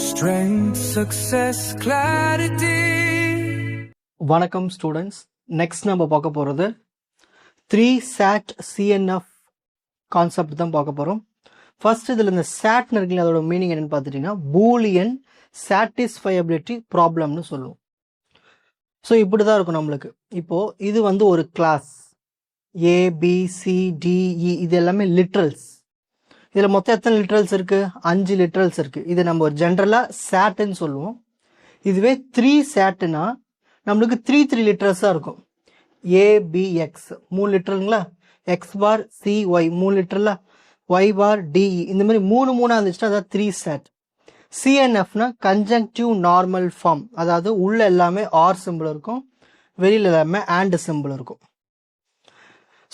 Strength, success, clarity. வணக்கம் students. Next நம்ம பார்க்க போகிறது 3 SAT CNF கான்செப்ட் தான் பார்க்க போகிறோம். ஃபர்ஸ்ட் இதில் இந்த SATனு இருக்குல்ல, அதோட மீனிங் என்னென்னு பார்த்துட்டிங்கன்னா பூலியன் சாட்டிஸ்ஃபையபிலிட்டி ப்ராப்ளம்னு சொல்லுவோம். ஸோ இப்படி தான் இருக்கும் நம்மளுக்கு. இப்போது இது வந்து ஒரு கிளாஸ் ABCDE, இது எல்லாமே லிட்ரல்ஸ். இதில் மொத்தம் எத்தனை லிட்ரல்ஸ் இருக்குது? 5 லிட்ரல்ஸ் இருக்குது. இது நம்ம ஒரு ஜென்ரலாக SATன்னு சொல்லுவோம். இதுவே 3 SATனா நம்மளுக்கு 3 லிட்ரல்ஸாக இருக்கும். ABX 3 லிட்ரலுங்களா, X பார் CY 3 லிட்ரலா, Y பார் DE இந்த மாதிரி 3 இருந்துச்சுன்னா அதாவது 3 SAT. CNFனா கன்ஜங்டிவ் நார்மல் ஃபார்ம், அதாவது உள்ள எல்லாமே ஆர் சிம்பிள் இருக்கும், வெளியில் எல்லாமே ஆண்ட் சிம்பிள் இருக்கும்.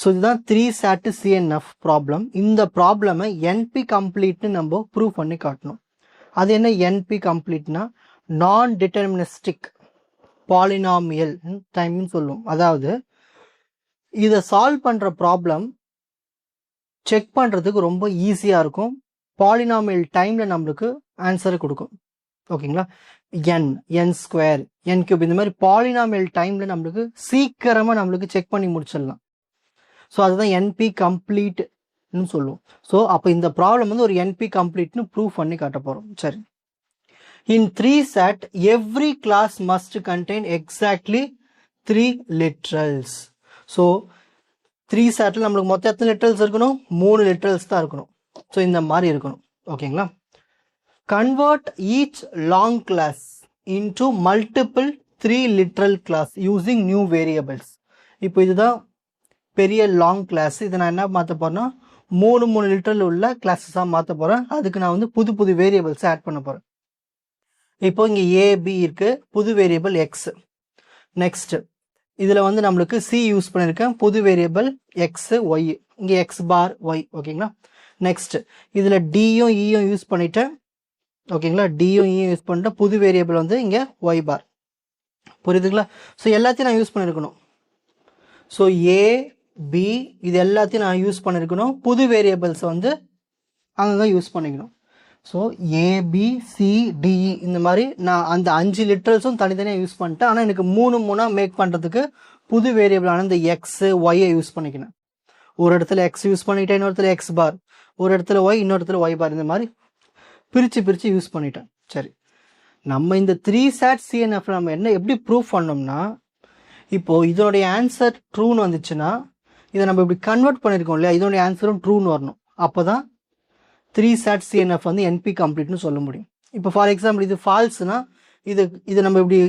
ஸோ இதுதான் 3 SAT CNF ப்ராப்ளம். இந்த ப்ராப்ளமை NP கம்ப்ளீட்னு நம்ம ப்ரூவ் பண்ணி காட்டணும். அது என்ன NP கம்ப்ளீட்னா நான் டிட்டர்மினிஸ்டிக் பாலினாமியல் டைம்னு சொல்லுவோம். அதாவது இதை சால்வ் பண்ணுற ப்ராப்ளம் செக் பண்ணுறதுக்கு ரொம்ப ஈஸியாக இருக்கும். பாலினாமியல் டைமில் நம்மளுக்கு ஆன்சரை கொடுக்கும். ஓகேங்களா? n ஸ்கொயர் n கியூப் இந்த மாதிரி பாலினாமியல் டைமில் நம்மளுக்கு சீக்கிரமாக நம்மளுக்கு செக் பண்ணி முடிச்சிடலாம். ஸோ அதுதான் NP கம்ப்ளீட்னு சொல்லுவோம். ஸோ அப்போ இந்த ப்ராப்ளம் வந்து ஒரு NP கம்ப்ளீட்னு ப்ரூவ் பண்ணி காட்ட போகிறோம். சரி, in 3 SAT every class must contain exactly 3 literals. So 3 SATல நம்மளுக்கு மொத்தம் எத்தனை லிட்ரல்ஸ் இருக்கணும்? 3 லிட்ரல்ஸ் தான் இருக்கணும். ஸோ இந்த மாதிரி இருக்கணும். ஓகேங்களா? Convert each long class into multiple 3 literal class using new variables. இப்போ இதுதான் பெரிய லாங் கிளாஸ். இதை நான் என்ன மாற்ற போகிறேன்னா 3 லிட்டரில் உள்ள கிளாஸஸாக மாற்ற போகிறேன். அதுக்கு நான் வந்து புது வேரியபிள்ஸை ஆட் பண்ண போகிறேன். இப்போ இங்கே AB இருக்குது, புது வேரியபிள் X. நெக்ஸ்ட் இதில் வந்து நம்மளுக்கு C யூஸ் பண்ணியிருக்கேன், புது வேரியபிள் X Y, இங்கே X பார் Y. ஓகேங்களா? நெக்ஸ்ட் இதில் Dயும் Eயும் யூஸ் பண்ணிட்டேன். ஓகேங்களா? Dயும் Eயும் யூஸ் பண்ணிட்டேன், புது வேரியபிள் வந்து இங்கே Y பார். புரியுதுங்களா? ஸோ எல்லாத்தையும் நான் யூஸ் பண்ணியிருக்கணும். ஸோ AB இது எல்லாத்தையும் நான் யூஸ் பண்ணியிருக்கணும், புது வேரியபிள்ஸை வந்து அங்கங்கே யூஸ் பண்ணிக்கணும். ஸோ ABCDE இந்த மாதிரி நான் அந்த 5 லிட்ரல்ஸும் தனித்தனியாக யூஸ் பண்ணிட்டேன். ஆனால் எனக்கு 3 மேக் பண்ணுறதுக்கு புது வேரியபிளான இந்த X Yயை யூஸ் பண்ணிக்கினேன். ஒரு இடத்துல X யூஸ் பண்ணிக்கிட்டேன், இன்னொரு இடத்துல X பார், ஒரு இடத்துல Y, இன்னொரு இடத்துல Y பார், இந்த மாதிரி பிரித்து யூஸ் பண்ணிட்டேன். சரி, நம்ம இந்த 3 SAT CNF நம்ம என்ன எப்படி ப்ரூவ் பண்ணோம்னா, இப்போது இதனுடைய ஆன்சர் ட்ரூன்னு வந்துச்சுன்னா இதை நம்ம இப்படி கன்வெர்ட் பண்ணியிருக்கோம் இல்லையா, இதனுடைய ஆன்சரும் ட்ரூன்னு வரணும். அப்போ தான் 3 SAT CNF வந்து NP கம்ப்ளீட்னு சொல்ல முடியும். இப்போ ஃபார் எக்ஸாம்பிள் இது ஃபால்ஸ்னா இது நம்ம இப்படி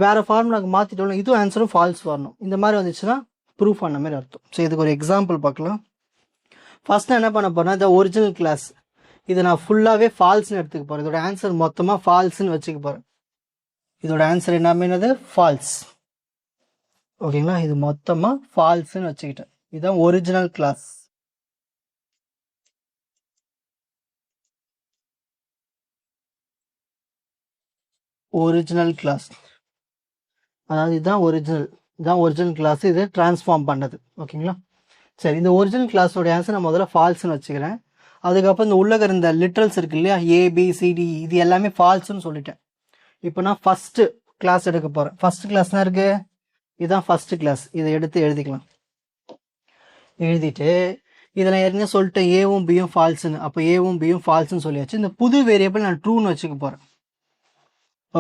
வேறு ஃபார்முலாக்கு மாற்றிட்டோம்னா இதுவும் ஆன்சரும் ஃபால்ஸ் வரணும். இந்த மாதிரி வந்துச்சுன்னா ப்ரூஃப் பண்ண மாதிரி அர்த்தம். ஸோ இதுக்கு ஒரு எக்ஸாம்பிள் பார்க்கலாம். ஃபர்ஸ்ட் நான் என்ன பண்ண போகிறேன்னா, இந்த ஒரிஜினல் கிளாஸ் இதை நான் ஃபுல்லாகவே ஃபால்ஸ்னு எடுத்துக்க போகிறேன். இதோட ஆன்சர் மொத்தமாக ஃபால்ஸ்ன்னு வச்சுக்க போகிறேன். இதோட ஆன்சர் என்னது? ஃபால்ஸ். ஓகேங்களா? இது மொத்தமாக ஃபால்ஸ்ன்னு வச்சுக்கிட்டேன். இதுதான் ஒரிஜினல் கிளாஸ். ஒரிஜினல் கிளாஸ் அதாவது இதுதான் ஒரிஜினல் கிளாஸ். இது டிரான்ஸ்ஃபார்ம் பண்ணது. ஓகேங்களா? சரி, இந்த ஒரிஜினல் கிளாஸோட ஆன்சர் நான் முதல்ல ஃபால்ஸ்ன்னு வச்சுக்கிறேன். அதுக்கப்புறம் இந்த உள்ளே இருந்த லிட்ரல்ஸ் இருக்கு இல்லையா, ABCD இது எல்லாமே ஃபால்ஸ்ன்னு சொல்லிட்டேன். இப்போ நான் ஃபஸ்ட்டு கிளாஸ் எடுக்க போகிறேன். ஃபஸ்ட்டு கிளாஸ்னா இருக்கு, இதுதான் ஃபஸ்ட்டு கிளாஸ். இதை எடுத்து எழுதிக்கலாம். எழுதிட்டு இதில் ஏற்கனவே சொல்லிட்டேன் ஏவும் பியும் ஃபால்ஸ்ன்னு. அப்போ ஏவும் பியும் ஃபால்ஸ்ன்னு சொல்லியாச்சு. இந்த புது வேரியபிள் நான் ட்ரூன்னு வச்சுக்க போகிறேன்.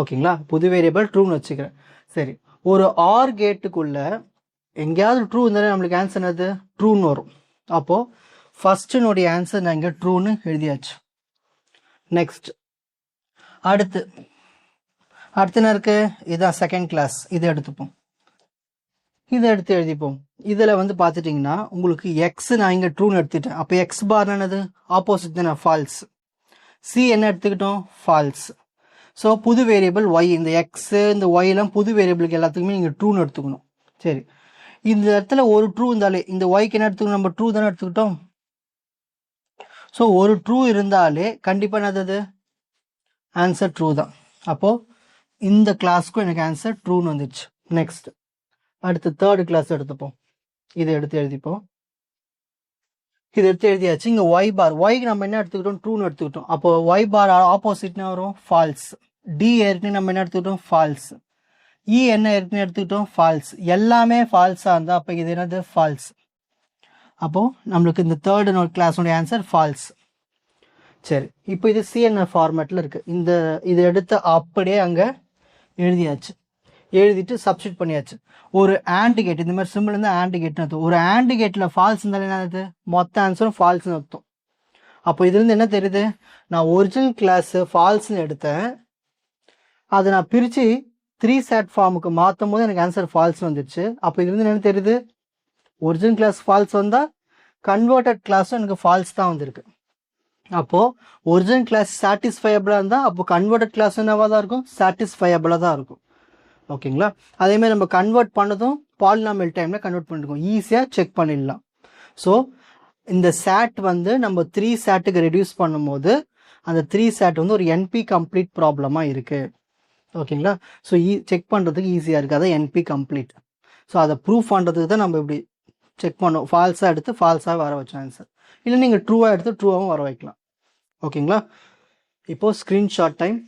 ஓகேங்களா? புது வேரியபிள் ட்ரூன்னு வச்சுக்கிறேன். சரி, ஒரு ஆர் கேட்டுக்குள்ள எங்கேயாவது ட்ரூ இருந்தாலே நம்மளுக்கு ஆன்சர் என்னது? ட்ரூன்னு வரும். அப்போது ஃபஸ்ட்டுனுடைய ஆன்சர் நான் இங்கே ட்ரூன்னு எழுதியாச்சு. நெக்ஸ்ட் அடுத்து என்ன இருக்கு? இதுதான் செகண்ட் கிளாஸ். இதை எடுத்துப்போம், இதை எடுத்து எழுதிப்போம். இதில் வந்து பார்த்துட்டிங்கன்னா உங்களுக்கு X நான் இங்கே ட்ரூன்னு எடுத்துட்டேன். அப்போ X பார் என்னது? ஆப்போசிட் தானே, ஃபால்ஸ். C என்ன எடுத்துக்கிட்டோம்? ஃபால்ஸ். ஸோ புது வேரியபிள் Y, இந்த X இந்த Y எல்லாம் புது வேரியபிளுக்கு எல்லாத்துக்குமே நீங்கள் ட்ரூன்னு எடுத்துக்கணும். சரி, இந்த இடத்துல ஒரு ட்ரூ இருந்தாலே இந்த Yக்கு என்ன எடுத்துக்கணும்? நம்ம ட்ரூ தானே எடுத்துக்கிட்டோம். ஸோ ஒரு ட்ரூ இருந்தாலே கண்டிப்பாக என்னது? ஆன்சர் ட்ரூ தான். அப்போது இந்த கிளாஸ்க்கும் எனக்கு ஆன்சர் ட்ரூன்னு வந்துடுச்சு. நெக்ஸ்ட் அடுத்து தேர்டு கிளாஸ் எடுத்துப்போம். இதை எடுத்து எழுதிப்போம். இது எடுத்து எழுதியாச்சு. இங்கே ஒய் பார், ஒய்க்கு நம்ம என்ன எடுத்துக்கிட்டோம், ட்ரூன்னு எடுத்துக்கிட்டோம். அப்போ ஒய் பார் ஆப்போசிட்னா வரும் ஃபால்ஸ். டி ஏற்கனவே நம்ம என்ன எடுத்துக்கிட்டோம், ஃபால்ஸ். இ என்ன ஏற்கனவே எடுத்துக்கிட்டோம், ஃபால்ஸ். எல்லாமே ஃபால்ஸாக இருந்தால் அப்போ இது என்னது, ஃபால்ஸ். அப்போது நம்மளுக்கு இந்த தேர்டு கிளாஸோடைய ஆன்சர் ஃபால்ஸ். சரி, இப்போ இது சிஎன்எஃப் ஃபார்மேட்டில் இருக்குது. இது எடுத்து அப்படியே அங்கே எழுதியாச்சு. எழுதிட்டு சப்ஸ்டிட் பண்ணியாச்சு. ஒரு ஆண்ட் கேட், இந்த மாதிரி சிம்பிள் இருந்தால் ஆண்ட் கேட்னு அர்த்தம். ஒரு ஆண்ட் கேட்டில் ஃபால்ஸ் இருந்தாலும் என்னது, மொத்த ஆன்சரும் ஃபால்ஸ்னு அர்த்தம். அப்போ இதுலேருந்து என்ன தெரியுது, நான் ஒரிஜினல் கிளாஸு ஃபால்ஸ்னு எடுத்தேன், அதை நான் பிரித்து 3 SAT ஃபார்முக்கு மாற்றும் போது எனக்கு ஆன்சர் ஃபால்ஸ் வந்துடுச்சு. அப்போ இதுலேருந்து என்ன தெரியுது, ஒரிஜினல் கிளாஸ் ஃபால்ஸ் வந்தால் கன்வெர்டட் கிளாஸும் எனக்கு ஃபால்ஸ் தான் வந்திருக்கு. அப்போது ஒரிஜினல் கிளாஸ் சாட்டிஸ்ஃபையபிளாக இருந்தால் அப்போ கன்வெர்டட் கிளாஸ் என்னவாக தான் இருக்கும், சாட்டிஸ்ஃபையபிளாக தான் இருக்கும். ஓகேங்களா. அதேமாதிரி நம்ம கன்வெர்ட் பண்ணதும் பாலினாமியல் டைமில் கன்வெர்ட் பண்ணிருக்கோம், ஈஸியாக செக் பண்ணிடலாம். ஸோ இந்த SAT வந்து நம்ம 3 SATக்கு ரெடியூஸ் பண்ணும்போது அந்த 3 SAT வந்து ஒரு NP கம்ப்ளீட் ப்ராப்ளமாக இருக்குது. ஓகேங்களா. ஸோ செக் பண்ணுறதுக்கு ஈஸியாக இருக்குது, அதான் NP கம்ப்ளீட். ஸோ அதை ப்ரூஃப் பண்ணுறதுக்கு தான் நம்ம இப்படி செக் பண்ணோம். ஃபால்ஸாக எடுத்து ஃபால்ஸாக வர வச்சோம் ஆன்சர், இல்லை நீங்கள் ட்ரூவாக எடுத்து ட்ரூவாகவும் வர வைக்கலாம். ஓகேங்களா. இப்போது ஸ்க்ரீன்ஷாட் டைம்.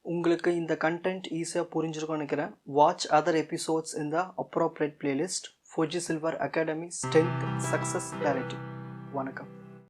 உங்களுக்கு இந்த கண்டென்ட் ஈஸியாக புரிஞ்சிருக்கும்னு நினைக்கிறேன். வாட்ச் அதர் எபிசோட்ஸ் இன் த appropriate playlist. Four G silver academy, strength, success, clarity. வணக்கம்.